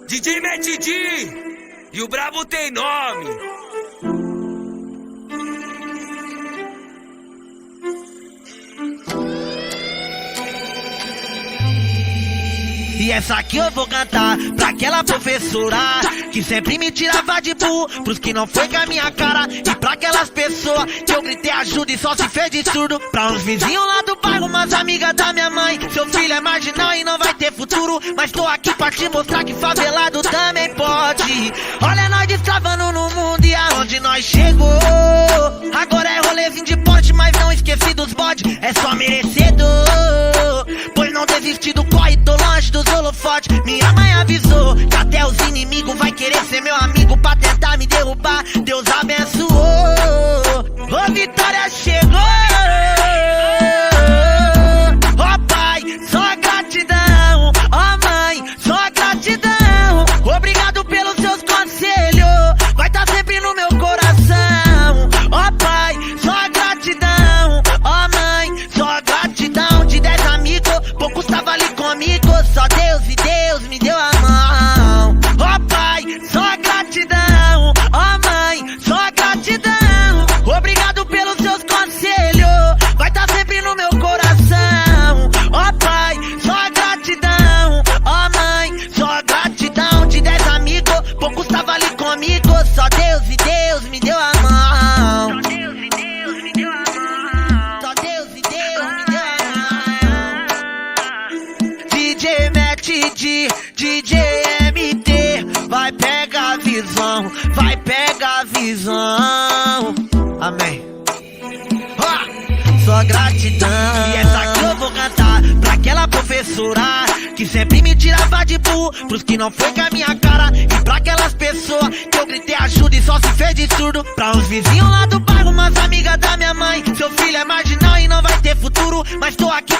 DJ Matt D e o brabo tem nome. E essa aqui eu vou cantar pra aquela professora que sempre me tirava de burro pros que não foi com a minha cara. E pra aquelas pessoas que eu gritei ajuda e só se fez de surdo. Pra uns vizinhos lá do bairro, umas amigas da minha mãe. Seu filho é marginal e não vai ter futuro, mas tô aqui pra te mostrar que favelado também pode. Olha nós destravando no mundo e aonde nós chegou. Agora é rolezinho de porte, mas não esqueci dos bodes. É só merecedor, pois não desisti do corre, tô longe dos holofotes. Minha mãe avisou que até os inimigos vai querer ser meu amigo pra tentar me derrubar. Deus abençoou, ô vitória chegou. Ó pai, só gratidão. Ó mãe, só gratidão. Obrigado pelos seus conselhos, vai tá sempre no meu coração. Ó pai, só gratidão. Ó mãe, só gratidão. De 10 amigos, poucos tava ali comigo. Só Deus e Deus me deu a mão. Ó pai, só gratidão. Ó mãe, só gratidão. Obrigado pelos seus conselhos, vai tá sempre no meu coração. Ó pai, só gratidão. Ó mãe, só gratidão. De 10 amigos, poucos tava ali comigo. Só Deus e Deus me deu a mão. Só Deus e Deus me deu a mão. Só Deus e Deus me deu a mão. DJ Matt D, DJ MT, vai pegar a visão, vai pegar a visão. Amém. Só gratidão. E essa aqui eu vou cantar pra aquela professora que sempre me tirava de burro pros que não foi com a minha cara. E pra aquelas pessoas que eu gritei ajuda e só se fez de surdo. Pra uns vizinhos lá do bairro, umas amigas da minha mãe. Seu filho é marginal e não vai ter futuro, mas tô aqui